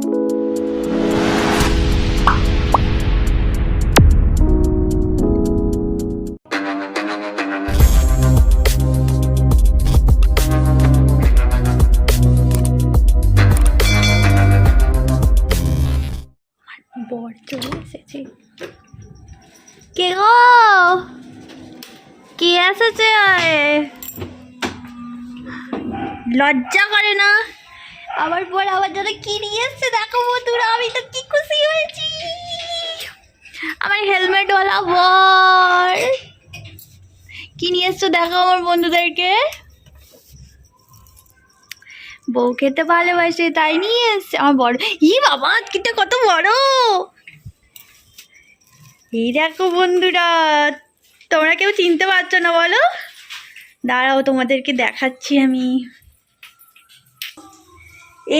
বর চলে এসেছে। কে গো, কে এসেছে? লজ্জা করে না? আমার বর আমার জন্য কি নিয়ে এসছে দেখো বন্ধুরা, আমি তো কি খুশি হয়েছি। আমার হেলমেটওয়ালা বর কি নিয়ে এসছো দেখো আমার বন্ধুদেরকে। বউ খেতে ভালোবাসে তাই নিয়ে এসছে আমার বড়। ই বাবা, আজকেটা কত বড়! এই দেখো বন্ধুরা, তোমরা কেউ চিনতে পারছো না বলো? দাঁড়াও তোমাদেরকে দেখাচ্ছি আমি।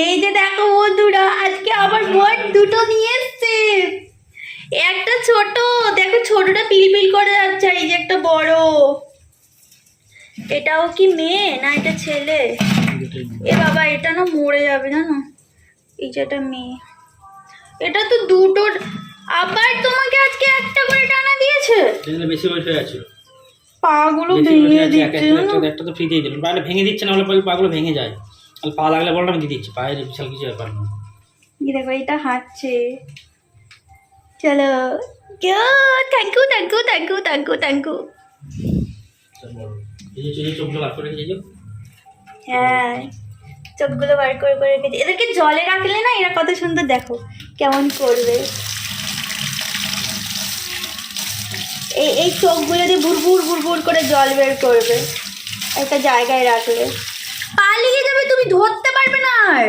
এই যে দেখো বন্ধুরা, আজকে আমার বর দুটো নিয়ে এসছে। একটা ছোট, দেখো ছোটটা পিলপিল করে যাচ্ছে, আর এই যে একটা বড়। এটাও কি মেয়ে না এটা ছেলে? এ বাবা, এটা না মরে যাবে জানো। এই যে এটা মেয়ে, এটা তো দুটো। আবার তোমাকে আজকে একটা করে টানা দিয়েছে। বেশি বয়স আছে, পাগুলো ভেঙে দিচ্ছে। একটা তো ফ্রি দিয়ে দিল, পাগুলো ভেঙে দিচ্ছে না, হলে পাগুলো ভেঙে যায়। আর পা লাগলে বলটা আমি দিয়ে দিচ্ছি, পায়ের বিশাল কিছু ব্যাপার না। এই দেখো এটা হাঁটছে। চলো, thank you thank you thank you thank you thank you. চোখগুলো বার করে রেখেছি। হ্যাঁ, চোখগুলো বার করে করে রেখেছি। এদেরকে জলে রাখলে না এরা কত সুন্দর দেখো কেমন করবে। এই চোখগুলো দিয়ে বুড়বুড় বুড়বুড় করে জল বের করবে একটা জায়গায় রাখলে। পালিয়ে যাবে, তুমি ধরতে পারবে না। আর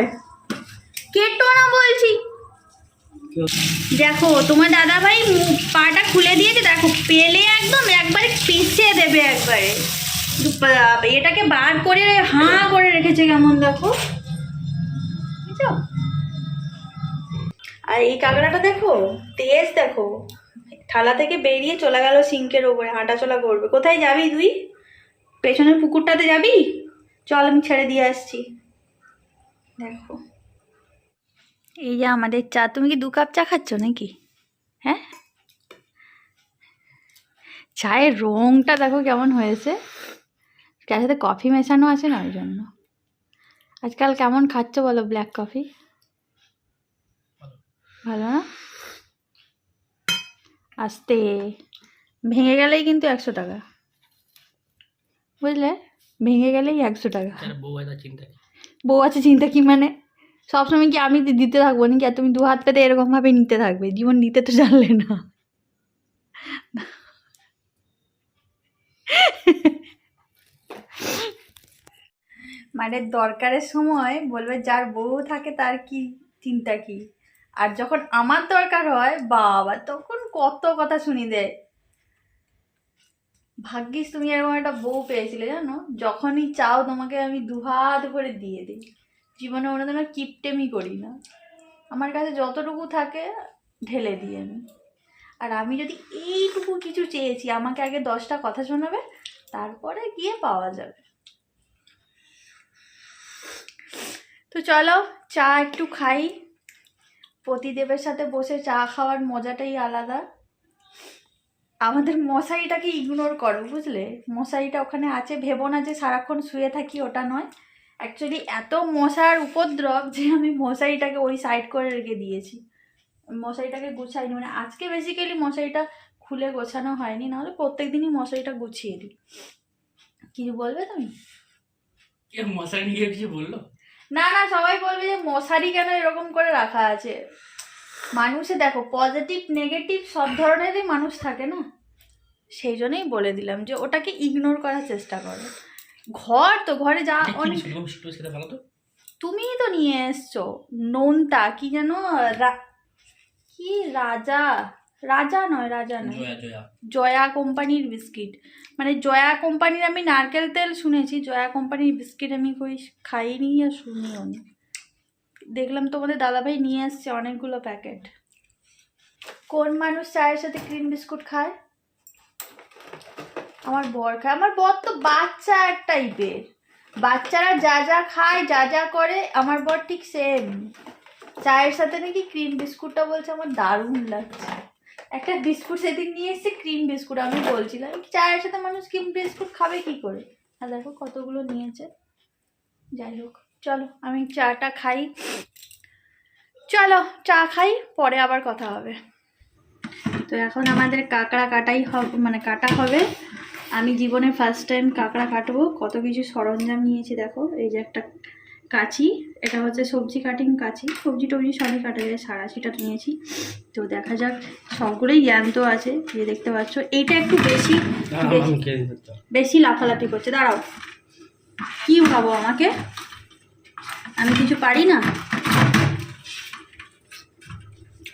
কেটো না বলছি। দেখো তোমার দাদা ভাই পাটা খুলে দিয়েছে, দেখো পেলে একদম একবারে পিছিয়ে দেবে একবারে। এটাকে বার করে হাঁ করে রেখেছে কেমন দেখো, বুঝছো? আর এই কাঁকড়াটা দেখো তেজ, দেখো থালা থেকে বেরিয়ে চলে গেল সিঙ্কের ওপরে, হাঁটা চলা করবে। কোথায় যাবি তুই? পেছনের পুকুরটাতে যাবি? চল আমি ছেড়ে দিয়ে আসছি। দেখো এই যে আমাদের চা। তুমি কি 2 কাপ চা খাচ্ছ নাকি? হ্যাঁ, চায়ের রঙটা দেখো কেমন হয়েছে, তার সাথে কফি মেশানো আছে না, ওই জন্য। আজকাল কেমন খাচ্ছ বলো ব্ল্যাক কফি? ভালো না? আস্তে, ভেঙে গেলেই কিন্তু 100 টাকা, বুঝলে? ভেঙে গেলেই 100 টাকা। বউ আছে চিন্তা কি মানে? সবসময় কি আমি দিতে থাকবো নাকি? আর তুমি 2 হাত পেতে এরকমভাবে নিতে থাকবে? জীবন নিতে তো জানলে না। মানে দরকারের সময় বলবে যার বউ থাকে তার কি চিন্তা কি, আর যখন আমার দরকার হয় বাবা তখন কত কথা শুনি দেয়। ভাগ্যিস তুমি এরকম একটা বউ পেয়েছিলে জানো, যখনই চাও তোমাকে আমি 2 হাত করে দিয়ে দিই। জীবনে ওনাদের কিপটেমি করি না, আমার কাছে যতটুকু থাকে ঢেলে দিই আমি। আর আমি যদি এইটুকু কিছু চেয়েছি, আমাকে আগে 10টা কথা শোনাবে, তারপরে গিয়ে পাওয়া যাবে। তো চলো চা একটু খাই। পতিদেবের সাথে বসে চা খাওয়ার মজাটাই আলাদা। আমাদের মশারিটাকে ইগনোর করো, বুঝলে? মশারিটা ওখানে আছে, ভেবো না যে সারাক্ষণ শুয়ে থাকি, ওটা নয়। অ্যাকচুয়ালি এত মশার উপদ্রব যে আমি মশারিটাকে ওই সাইড করে রেখে দিয়েছি, মশারিটাকে গুছাইনি। মানে আজকে বেসিক্যালি মশারিটা খুলে গোছানো হয়নি, নাহলে প্রত্যেক দিনই মশারিটা গুছিয়ে দিই। কি বলবে তুমি? মশারি নিয়ে কিছু বললো না না, সবাই বলবে যে মশারি কেন এরকম করে রাখা আছে। মানুষে দেখো পজিটিভ নেগেটিভ সব ধরনেরই মানুষ থাকে না, সেই জন্যই বলে দিলাম যে ওটাকে ইগনোর করার চেষ্টা করো। ঘর তো ঘরে যা অনেক, তুমিই তো নিয়ে এসছো নোনতা কি যেন, কি রাজা, রাজা নয় জয়া কোম্পানির বিস্কিট। মানে জয়া কোম্পানির আমি নারকেল তেল শুনেছি, জয়া কোম্পানির বিস্কিট আমি কই খাইনি আর শুনিও নি। দেখলাম তোমাদের দাদাভাই নিয়ে আসছে অনেকগুলো প্যাকেট। কোন মানুষ চায়ের সাথে ক্রিম বিস্কুট খায়? আমার বর খায়। আমার বর তো বাচ্চা এক টাইপের, বাচ্চারা যা যা খায় যা যা করে আমার বর ঠিক সেম। চায়ের সাথে নাকি ক্রিম বিস্কুটটা বলছে আমার দারুণ লাগছে। একটা বিস্কুট সেদিন নিয়ে এসেছে, ক্রিম বিস্কুট। আমি বলছিলাম চায়ের সাথে মানুষ ক্রিম বিস্কুট খাবে কি করে, আর দেখো কতগুলো নিয়েছে। যাই হোক, চলো আমি চাটা খাই। চলো চা খাই, পরে আবার কথা হবে। তো এখন আমাদের কাঁকড়া কাটাই হবে, মানে কাটা হবে। আমি জীবনে ফার্স্ট টাইম কাঁকড়া কাটবো। কত কিছু সরঞ্জাম নিয়েছি দেখো। এই যে একটা কাঁচি, এটা হচ্ছে সবজি কাটিং কাঁচি, সবজি টবজি সবই কাটা যায়, সারাশিটা নিয়েছি। তো দেখা যাক, সবগুলোই জ্যান্ত আছে, যে দেখতে পাচ্ছ। এইটা একটু বেশি লাফালাফি করছে। দাঁড়াও, কি ভাবো আমাকে, আমি কিছু পারি না?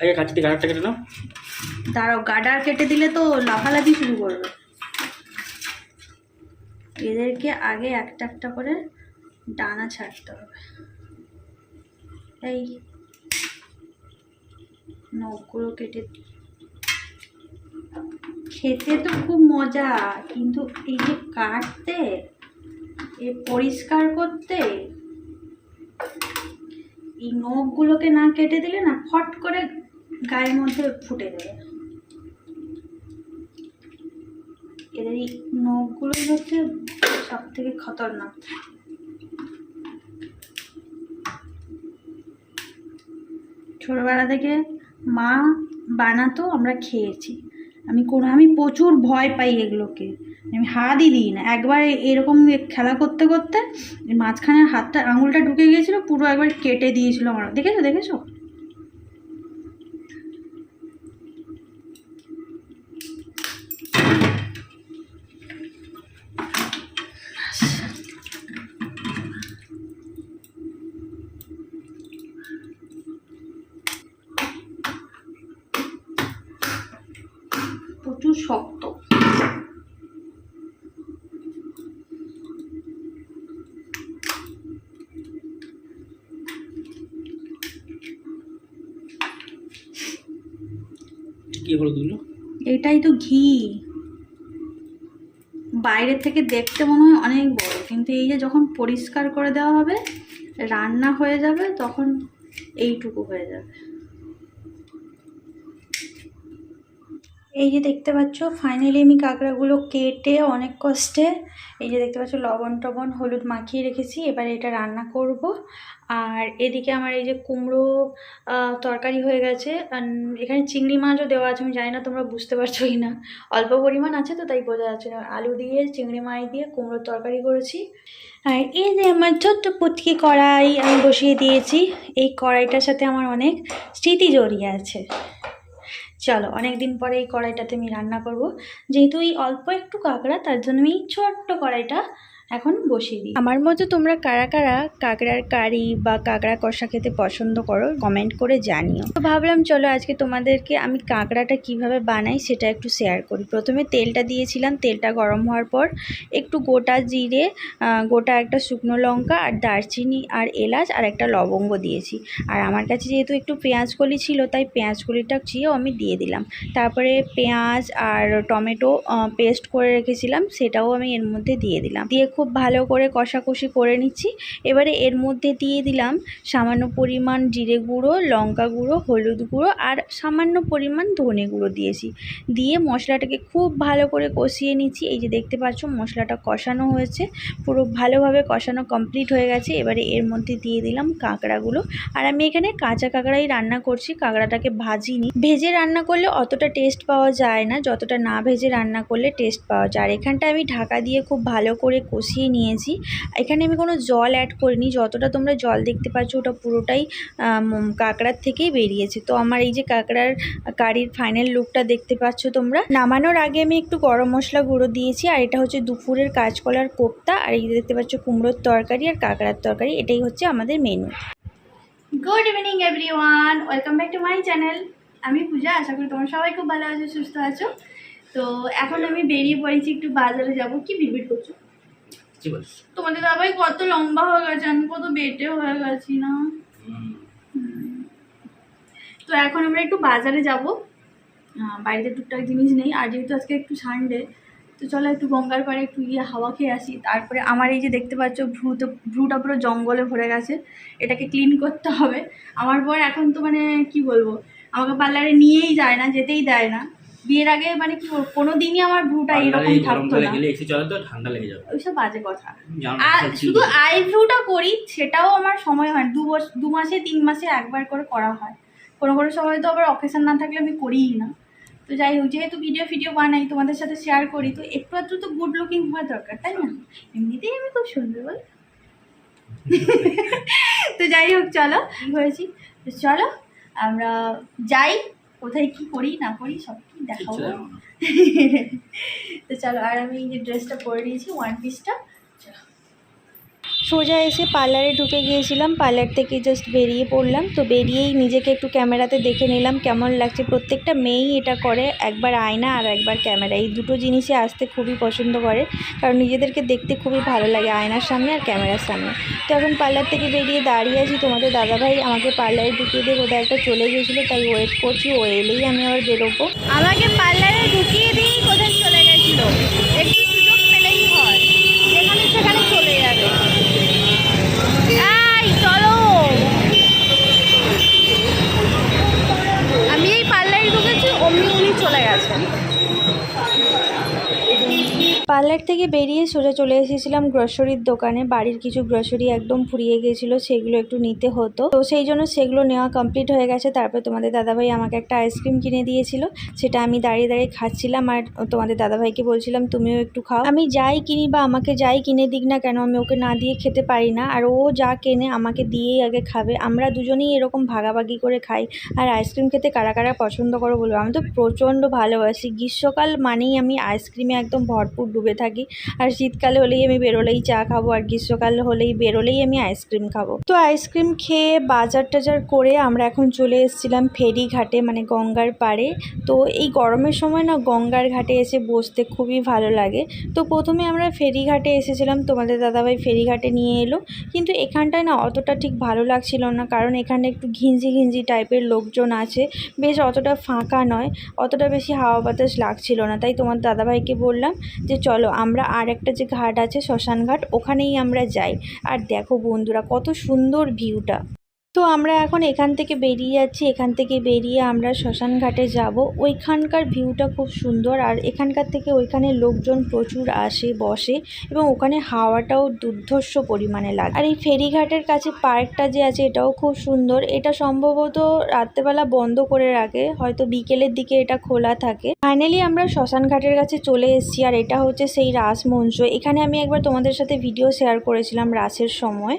আগে কাঁচিতে গাডারটা কেটে নাও। দাঁড়াও, গাডার কেটে দিলে তো লাফালাফি শুরু করবে। এদেরকে আগে একটা একটা করে ডানা ছাড়তে হবে। এই নখগুলো কেটে, খেতে তো খুব মজা, কিন্তু এই যে কাটতে, এ পরিষ্কার করতে, এই নখগুলোকে না কেটে দিলে না ফট করে গায়ের মধ্যে ফুটে দেবে। এদের এই নখগুলোই হচ্ছে সব থেকে খতরনাক। ছোটবেলা থেকে মা বানাতো, আমরা খেয়েছি। আমি প্রচুর ভয় পাই এগুলোকে, আমি হাতই দিই না। একবার এরকম খেলা করতে করতে মাঝখানে হাতটা, আঙুলটা ঢুকে গিয়েছিল, পুরো একবার কেটে দিয়েছিল আমার। দেখেছো দেখেছো? প্রচুর শক্ত। কি হলো দুলো? এটাই তো ঘি। বাইরের থেকে দেখতে মনে হয় অনেক বড়, কিন্তু এই যে যখন পরিষ্কার করে দেওয়া হবে, রান্না হয়ে যাবে, তখন এইটুকু হয়ে যাবে। এই যে দেখতে পাচ্ছ, ফাইনালি আমি কাঁকড়াগুলো কেটে অনেক কষ্টে, এই যে দেখতে পাচ্ছ লবণ টবণ হলুদ মাখিয়ে রেখেছি। এবার এটা রান্না করব। আর এদিকে আমার এই যে কুমড়ো তরকারি হয়ে গেছে। এখানে চিংড়ি মাছও দেওয়া আছে, আমি জানি না তোমরা বুঝতে পারছো কি না, অল্প পরিমাণ আছে তো তাই বোঝা যাচ্ছে না। আলু দিয়ে চিংড়ি মাছ দিয়ে কুমড়োর তরকারি করেছি। আর এই যে আমার ছোট্ট পুচকি কড়াই আমি বসিয়ে দিয়েছি। এই কড়াইটার সাথে আমার অনেক স্মৃতি জড়িয়ে আছে। চলো, অনেকদিন পরে এই কড়াইটাতে আমি রান্না করব। যেহেতু এই অল্প একটু কাঁকড়া, তার জন্য আমি ছোট্ট কড়াইটা এখন বসিয়ে দিই। আমার মতো তোমরা কারা কারা কাঁকড়ার কারি বা কাঁকড়া কষা খেতে পছন্দ করো, কমেন্ট করে জানিও। তো ভাবলাম চলো আজকে তোমাদেরকে আমি কাঁকড়াটা কিভাবে বানাই সেটা একটু শেয়ার করি। প্রথমে তেলটা দিয়েছিলাম, তেলটা গরম হওয়ার পর একটু গোটা জিরে, গোটা একটা শুকনো লঙ্কা আর দারচিনি আর এলাচ আর একটা লবঙ্গ দিয়েছি। আর আমার কাছে যেহেতু একটু পেঁয়াজ কলি ছিল, তাই পেঁয়াজ কলিটা চিয়েও আমি দিয়ে দিলাম। তারপরে পেঁয়াজ আর টমেটো পেস্ট করে রেখেছিলাম, সেটাও আমি এর মধ্যে দিয়ে দিলাম। দিয়ে খুব ভালো করে কষাকষি করে নিচ্ছি। এবারে এর মধ্যে দিয়ে দিলাম সামান্য পরিমাণ জিরে গুঁড়ো, লঙ্কা গুঁড়ো, হলুদ গুঁড়ো আর সামান্য পরিমাণ ধনে গুঁড়ো দিয়েছি। দিয়ে মশলাটাকে খুব ভালো করে কষিয়ে নিচ্ছি। এই যে দেখতে পাচ্ছ মশলাটা কষানো হয়েছে, পুরো ভালোভাবে কষানো কমপ্লিট হয়ে গেছে। এবারে এর মধ্যে দিয়ে দিলাম কাঁকড়াগুলো। আর আমি এখানে কাঁচা কাঁকড়াই রান্না করছি, কাঁকড়াটাকে ভাজিনি। ভেজে রান্না করলে অতটা টেস্ট পাওয়া যায় না, যতটা না ভেজে রান্না করলে টেস্ট পাওয়া যায়। আর এখানটা আমি ঢাকা দিয়ে খুব ভালো করে কষিয়ে নিয়েছি। এখানে আমি কোনো জল অ্যাড করিনি, যতটা তোমরা জল দেখতে পাচ্ছ ওটা পুরোটাই কাঁকড়ার থেকেই বেরিয়েছে। তো আমার এই যে কাঁকড়ার কারির ফাইনাল লুকটা দেখতে পাচ্ছ তোমরা। নামানোর আগে আমি একটু গরম মশলা গুঁড়ো দিয়েছি। আর এটা হচ্ছে দুপুরের কাঁচকলার কোপ্তা। আর এই যে দেখতে পাচ্ছ কুমড়োর তরকারি আর কাঁকড়ার তরকারি। এটাই হচ্ছে আমাদের menu. Good evening everyone, welcome back to my channel. আমি পূজা, আশা করি তোমরা সবাই খুব ভালো আছো, সুস্থ আছো। তো এখন আমি বেরিয়ে পড়েছি, একটু বাজারে যাব। কি বিড়বিড় করছো? তোমাদের দাদাভাই কত লম্বা হয়ে গেছে, আমি কত বেটে হয়ে গেছি না। তো এখন আমরা একটু বাজারে যাব, বাড়িতে টুকটাক জিনিস নেই। আর যেহেতু আজকে একটু সানডে, তো চলো একটু গঙ্গার পাড়ে একটু গিয়ে হাওয়া খেয়ে আসি। তারপরে আমার এই যে দেখতে পাচ্ছ ভ্রুটা পুরো জঙ্গলে ভরে গেছে, এটাকে ক্লিন করতে হবে। আমার বর এখন তো মানে কি বলবো, আমাকে পার্লারে নিয়েই যায় না, যেতেই দেয় না। বিয়ের আগে মানে কি বলবো, কোনোদিনই আমার ভ্রুটা এরকম থাকতো না। ঠান্ডা লেগে যাবে, ওইসব বাজে কথা। আর শুধু আইব্রুটা করি, সেটাও আমার সময় হয় 2 মাসে 3 মাসে একবার করে করা হয়। কোনো কোনো সময় তো আবার অকেশন না থাকলে আমি করিই না। তো যাই হোক, যেহেতু ভিডিও বানাই, তোমাদের সাথে শেয়ার করি, তো একটু আধটু তো গুড লুকিং হওয়া দরকার, তাই না? এমনিতেই আমি খুব সুন্দর বল। তো যাই হোক, চলো কি হয়েছি, তো চলো আমরা যাই, কোথায় কি করি না করি সব কি দেখাবো। তো চলো, আর আমি এই যে ড্রেসটা পরে নিয়েছি, 1 পিসটা। সোজা এসে পার্লারে ঢুকে গিয়েছিলাম, পার্লার থেকে জাস্ট বেরিয়ে পড়লাম। তো বেরিয়েই নিজেকে একটু ক্যামেরাতে দেখে নিলাম কেমন লাগছে। প্রত্যেকটা মেয়েই এটা করে, একবার আয়না আর একবার ক্যামেরা, এই দুটো জিনিসে আসতে খুবই পছন্দ করে, কারণ নিজেদেরকে দেখতে খুবই ভালো লাগে আয়নার সামনে আর ক্যামেরার সামনে। তো এখন পার্লার থেকে বেরিয়ে দাঁড়িয়ে আছি, তোমাদের দাদাভাই আমাকে পার্লারে ঢুকিয়ে দিয়ে কোথাও একটা চলে গিয়েছিলো, তাই ওয়েট করছি, ও এলেই আমি আবার বেরোবো। আমাকে পার্লারে ঢুকিয়ে দিয়ে কোথায় চলে গেছিলো, একটু সুযোগ পেলেই হয়, যেখানে সেখানে চলে যাবে। চলো, আমি এই পার্লারে ঢুকেছি, অমনি উনি চলে গেছেন। পার্লার থেকে বেরিয়ে সোজা চলে এসেছিলাম গ্রসারির দোকানে। বাড়ির কিছু গ্রসারি একদম ফুরিয়ে গিয়েছিলো, সেগুলো একটু নিতে হতো, তো সেই জন্য সেগুলো নেওয়া কমপ্লিট হয়ে গেছে। তারপর তোমাদের দাদাভাই আমাকে একটা আইসক্রিম কিনে দিয়েছিল, সেটা আমি দাঁড়িয়ে দাঁড়িয়ে খাচ্ছিলাম, আর তোমাদের দাদাভাইকে বলছিলাম তুমিও একটু খাও। আমি যাই কিনি বা আমাকে যাই কিনে দিক না কেন, আমি ওকে না দিয়ে খেতে পারি না, আর ও যা কেনে আমাকে দিয়েই আগে খাবে। আমরা দুজনেই এরকম ভাগাভাগি করে খাই। আর আইসক্রিম খেতে কারা কারা পছন্দ করো বলবো, আমি তো প্রচণ্ড ভালোবাসি। গ্রীষ্মকাল মানেই আমি আইসক্রিমে একদম ভরপুর ডুবে থাকি, আর শীতকালে হলেই আমি বেরোলেই চা খাবো, আর গ্রীষ্মকাল হলেই বেরোলেই আমি আইসক্রিম খাবো। তো আইসক্রিম খেয়ে বাজার টাজার করে আমরা এখন চলে এসেছিলাম ফেরিঘাটে, মানে গঙ্গার পাড়ে। তো এই গরমের সময় না গঙ্গার ঘাটে এসে বসতে খুবই ভালো লাগে। তো প্রথমে আমরা ফেরিঘাটে এসেছিলাম, তোমাদের দাদাভাই ফেরিঘাটে নিয়ে এলো, কিন্তু এখানটায় না অতটা ঠিক ভালো লাগছিল না, কারণ এখানে একটু ঘিঞ্জি ঘিঞ্জি টাইপের লোকজন আছে, বেশ অতটা ফাঁকা নয়, অতটা বেশি হাওয়া বাতাস লাগছিল না। তাই তোমার দাদাভাইকে বললাম যে চলো আমরা আর একটা যে ঘাট আছে শ্মশান ঘাট, ওখানেই আমরা যাই। আর দেখো বন্ধুরা কত সুন্দর ভিউটা। তো আমরা এখন এখান থেকে বেরিয়ে যাচ্ছি, এখান থেকে বেরিয়ে আমরা শ্মশান ঘাটে যাব। ওইখানকার ভিউটা খুব সুন্দর, আর এখানকার থেকে ওইখানে লোকজন প্রচুর আসে বসে, এবং ওখানে হাওয়াটাও দুর্ধর্ষ পরিমাণে লাগে। আর এই ফেরিঘাটের কাছে পার্কটা যে আছে এটাও খুব সুন্দর। এটা সম্ভবত রাত্রেবেলা বন্ধ করে রাখে, হয়তো বিকেলের দিকে এটা খোলা থাকে। ফাইনালি আমরা শ্মশান ঘাটের কাছে চলে এসেছি, আর এটা হচ্ছে সেই রাস মঞ্চ। এখানে আমি একবার তোমাদের সাথে ভিডিও শেয়ার করেছিলাম রাসের সময়।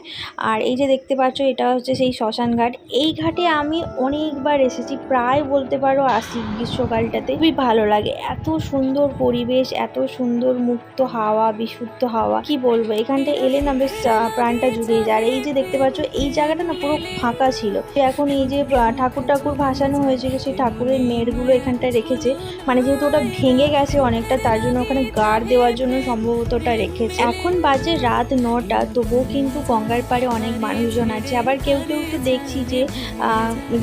আর এই যে দেখতে পাচ্ছ, এটা হচ্ছে সেই শ্মশান ঘাট। এই ঘাটে আমি অনেকবার এসেছি, প্রায় বলতে পারো আসি গ্রীষ্মকালটাতে। খুবই ভালো লাগে, এত সুন্দর পরিবেশ, এত সুন্দর মুক্ত হাওয়া, বিশুদ্ধ হাওয়া, কি বলবো, এখানটা এলে না বেশ প্রাণটা জুড়িয়ে যায়। আর এই যে দেখতে পাচ্ছ, এই জায়গাটা না পুরো ফাঁকা ছিল, এখন এই যে ঠাকুর ভাসানো হয়েছিল, সেই ঠাকুরের মেড়গুলো এখানটা রেখেছে, মানে যেহেতু ওটা ভেঙে গেছে অনেকটা, তার জন্য ওখানে গার্ড দেওয়ার জন্য সম্ভবত ওটা রেখেছে। এখন বাজে রাত 9টা, তবুও কিন্তু গঙ্গার পাড়ে অনেক মানুষজন আছে। আবার কেউ কেউ তো দেখছি যে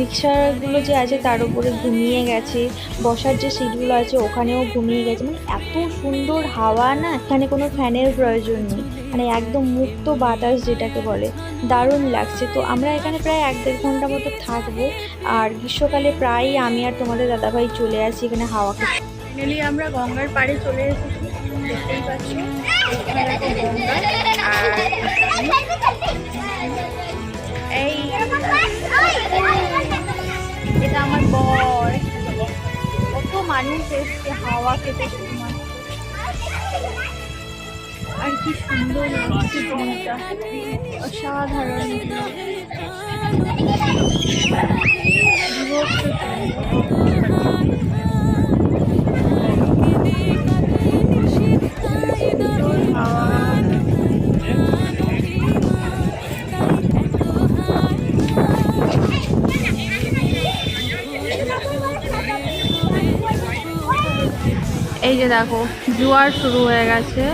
রিক্সাগুলো যে আছে তার উপরে ঘুমিয়ে গেছে, বসার যে সিটগুলো আছে ওখানেও ঘুমিয়ে গেছে। মানে এত সুন্দর হাওয়া না, এখানে কোনো ফ্যানের প্রয়োজন নেই, মানে একদম মুক্ত বাতাস যেটাকে বলে, দারুণ লাগছে। তো আমরা এখানে প্রায় 1-1.5 ঘন্টা মতো থাকবো। আর গ্রীষ্মকালে প্রায়ই আমি আর তোমাদের দাদাভাই চলে আসি এখানে হাওয়া খেতে। ফাইনালি আমরা গঙ্গার পাড়ে চলে এসেছি, দেখতেই পাচ্ছি গঙ্গা। আর এই এটা আমার বর, কত মানুষ এসছে হাওয়া খেতে শুধুমাত্র। আর কি সুন্দর লাগছে ভিউটা, অসাধারণ। এই যে দেখো জোয়ার শুরু হয়ে গেছে,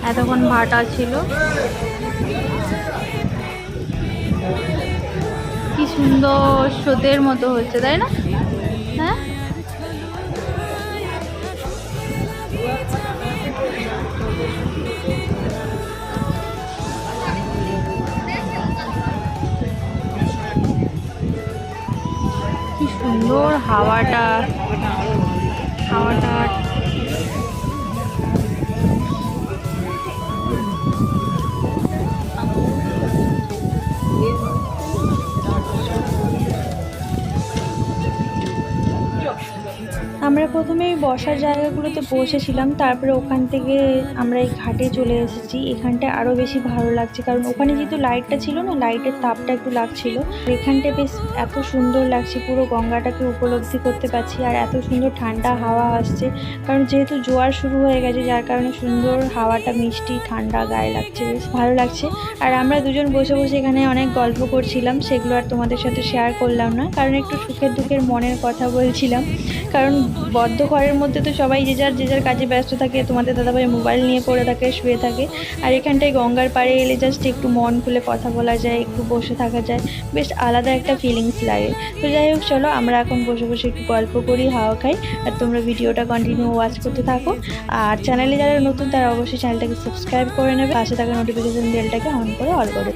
এতক্ষণ ভাটা ছিল। কি সুন্দর স্রোতের মতো হচ্ছে, তাই না? হ্যাঁ, কি সুন্দর হাওয়াটা। আমরা প্রথমে এই বসার জায়গাগুলোতে বসেছিলাম, তারপরে ওখান থেকে আমরা এই ঘাটে চলে এসেছি। এখানটা আরও বেশি ভালো লাগছে, কারণ ওখানে যেহেতু লাইটটা ছিল না, লাইটের তাপটা একটু লাগছিল। এখানটা বেশ এত সুন্দর লাগছে, পুরো গঙ্গাটাকে উপলব্ধি করতে পারছি, আর এত সুন্দর ঠান্ডা হাওয়া আসছে, কারণ যেহেতু জোয়ার শুরু হয়ে গেছে, যার কারণে সুন্দর হাওয়াটা মিষ্টি ঠান্ডা গায়ে লাগছে, বেশ ভালো লাগছে। আর আমরা দুজন বসে বসে এখানে অনেক গল্প করছিলাম, সেগুলো আর তোমাদের সাথে শেয়ার করলাম না, কারণ একটু সুখের দুঃখের মনের কথা বলছিলাম। কারণ বদ্ধ ঘরের মধ্যে তো সবাই যে যার কাজে ব্যস্ত থাকে, তোমাদের দাদাভাই মোবাইল নিয়ে পড়ে থাকে, শুয়ে থাকে। আর এখানটায় গঙ্গার পাড়ে এলে জাস্ট একটু মন খুলে কথা বলা যায়, একটু বসে থাকা যায়, বেশ আলাদা একটা ফিলিংস লাগে। তো যাই হোক, চলো আমরা এখন বসে বসে একটু গল্প করি, হাওয়া খাই, আর তোমরা ভিডিওটা কন্টিনিউ ওয়াচ করতে থাকো। আর চ্যানেলে যারা নতুন তারা অবশ্যই চ্যানেলটাকে সাবস্ক্রাইব করে নেবে, পাশে থাকা নোটিফিকেশন বেলটাকে অন করে অল করে।